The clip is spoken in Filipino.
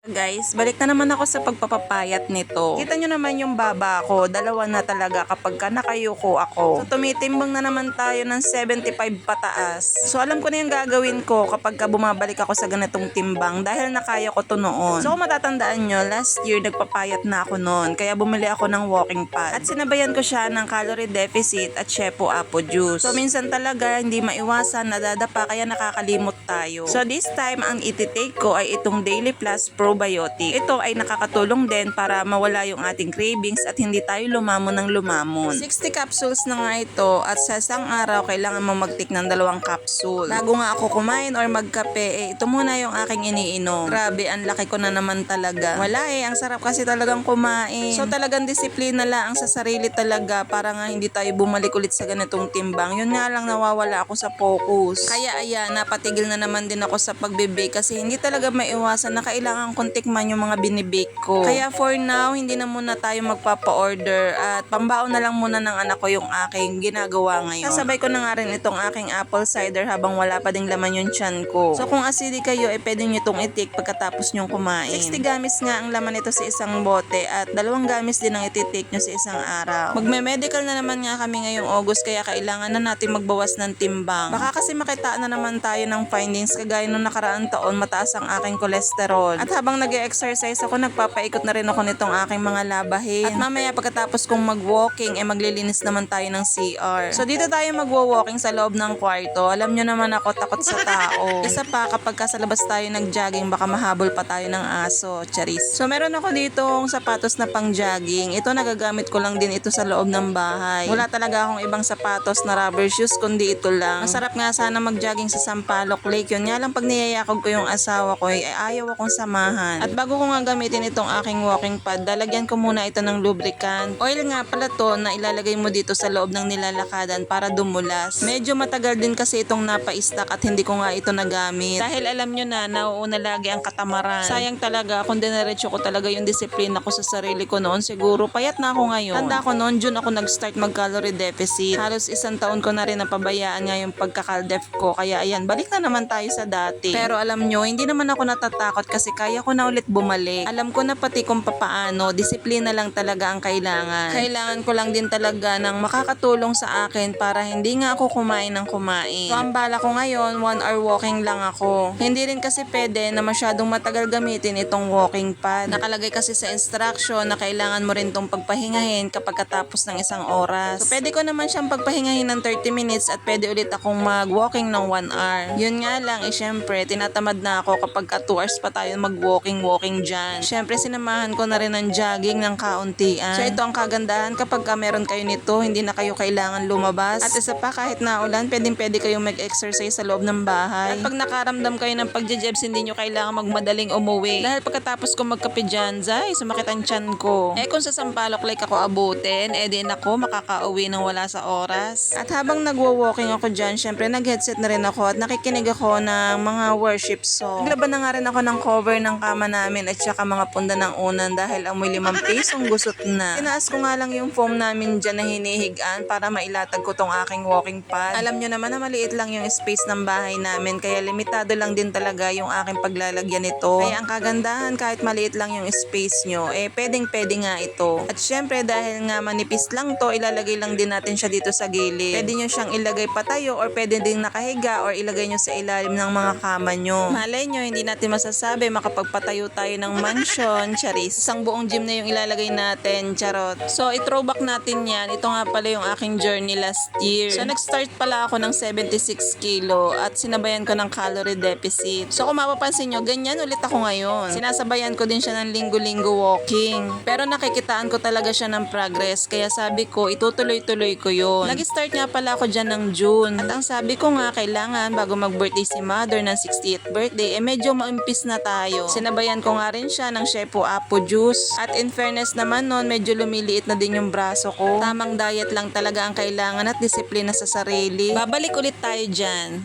Guys, balik na naman ako sa pagpapapayat nito. Kita nyo naman yung baba ko, dalawa na talaga kapag ka nakayuko ako. So tumitimbang na naman tayo ng 75 pataas. So alam ko na yung gagawin ko kapag ka bumabalik ako sa ganitong timbang dahil nakaya ko to noon. So kung matatandaan nyo, last year nagpapayat na ako noon kaya bumili ako ng walking pad. At sinabayan ko siya ng calorie deficit at Shepo Apple juice. So minsan talaga hindi maiwasan, nadadapa kaya nakakalimot tayo. So this time ang ititake ko ay itong Daily Plus Probiotic. Ito ay nakakatulong din para mawala yung ating cravings at hindi tayo lumamon ng lumamon. 60 capsules na nga ito at sa isang araw kailangan mo mag-take ng 2 capsule. Bago nga ako kumain or magkape, ito muna yung aking iniinom. Grabe, ang laki ko na naman talaga. Wala ang sarap kasi talagang kumain. So talagang disiplina lang sa sarili talaga para nga hindi tayo bumalik ulit sa ganitong timbang. Yun nga lang nawawala ako sa focus. Kaya ayan, napatigil na naman din ako sa pagbe-bake kasi hindi talaga maiwasan na kailangan kong tikman yung mga binibake ko. Kaya for now, hindi na muna tayo magpapa-order at pambaon na lang muna ng anak ko yung aking ginagawa ngayon. Sasabay ko na nga rin itong aking apple cider habang wala pa ding laman yung tiyan ko. So kung acidic kayo, pwede nyo itong itik pagkatapos nyong kumain. 60 gamis nga ang laman nito sa isang bote at 2 gamis din ang ititik nyo sa isang araw. Magme-medical na naman nga kami ngayong August kaya kailangan na natin magbawas ng timbang. Baka kasi makitaan na naman tayo ng findings kagaya nung nakaraang taon mataas ang aking cholesterol. At habang nag-exercise ako, nagpapaikot na rin ako nitong aking mga labahin. At mamaya pagkatapos kong mag-walking, maglilinis naman tayo ng CR. So dito tayo mag-walking sa loob ng kwarto. Alam nyo naman ako, takot sa tao. Isa pa, kapag sa labas tayo nag-jogging, baka mahabol pa tayo ng aso. Charis. So meron ako ditong sapatos na pang-jogging. Ito nagagamit ko lang din ito sa loob ng bahay. Wala talaga akong ibang sapatos na rubber shoes kundi ito lang. Masarap nga sana mag-jogging sa Sampaloc Lake. Yun nga lang pag niyayakog ko yung asawa ko, ayaw akong samahan. At bago ko nga gamitin itong aking walking pad, lalagyan ko muna ito ng lubricant. Oil nga pala to na ilalagay mo dito sa loob ng nilalakadan para dumulas. Medyo matagal din kasi itong napa-stock at hindi ko nga ito nagamit. Dahil alam nyo na, nauuna lagi ang katamaran. Sayang talaga kung diniretso ko talaga yung disiplina ko sa sarili ko noon. Siguro payat na ako ngayon. Tanda ko noon, June ako nag-start mag-calorie deficit. Halos 1 taon ko na rin napabayaan nga yung pagkakaldef ko. Kaya ayan, balik na naman tayo sa dati. Pero alam nyo, hindi naman ako natatakot kasi kaya ko na ulit bumalik. Alam ko na pati kung papaano, disiplina lang talaga ang kailangan. Kailangan ko lang din talaga ng makakatulong sa akin para hindi nga ako kumain ng kumain. So ang bala ko ngayon, 1 hour walking lang ako. Hindi rin kasi pwede na masyadong matagal gamitin itong walking pad. Nakalagay kasi sa instruction na kailangan mo rin itong pagpahingahin kapag katapos ng 1 oras. So pwede ko naman siyang pagpahingahin ng 30 minutes at pwede ulit akong mag-walking ng 1 hour. Yun nga lang, syempre, tinatamad na ako kapag ka 2 hours pa tayo mag-walking dyan. Syempre, sinamahan ko na rin ng jogging ng kauntian. So ito ang kagandahan kapag ka meron kayo nito, hindi na kayo kailangan lumabas. At isa pa, kahit naulan, pwede kayong mag-exercise sa loob ng bahay. At pag nakaramdam kayo ng pagje-jebs, hindi nyo kailangan magmadaling umuwi. Dahil pagkatapos ko magkape dyan, sumakit ang tiyan ko. Kung sa Sampaloc Lake ako abutin, din ako makakauwi ng wala sa oras. At habang nagwo-walking ako dyan, syempre nag-headset na rin ako at nakikinig ako ng mga worship song. Naglaban na nga rin ako ng cover ng kama namin at saka mga punda ng unan dahil amoy 5 pisong gusot na. Tinaas ko nga lang yung foam namin dyan na hinihigaan para mailatag ko tong aking walking pad. Alam nyo naman na maliit lang yung space ng bahay namin kaya limitado lang din talaga yung aking paglalagyan nito. Kaya ang kagandahan kahit maliit lang yung space nyo, pwedeng-pwede nga ito. At syempre dahil nga manipis lang to, ilalagay lang din natin siya dito sa gilid. Pwede nyo siyang ilagay patayo or pwede din nakahiga or ilagay nyo sa ilalim ng mga kama nyo. Malay nyo, hindi natin masasabi makapagpatayo tayo ng mansion, charis. Isang buong gym na yung ilalagay natin, charot. So, i-throwback natin yan. Ito nga pala yung aking journey last year. So, nag-start pala ako ng 76 kilo at sinabayan ko ng calorie deficit. So, kung mapapansin nyo, ganyan ulit ako ngayon. Sinasabayan ko din siya ng linggo-linggo walking. Pero nakikitaan ko talaga siya ng progress. Kaya sabi ko, itutuloy-tuloy ko yun. Nag-start nga pala ako dyan ng June. At ang sabi ko nga, kailangan bago mag-birthday si mother ng 60th birthday, medyo maimpis na tayo. Sinabayan ko nga rin siya ng Shepo Apple juice. At in fairness naman nun, medyo lumiliit na din yung braso ko. Tamang diet lang talaga ang kailangan at disiplina sa sarili. Babalik ulit tayo dyan.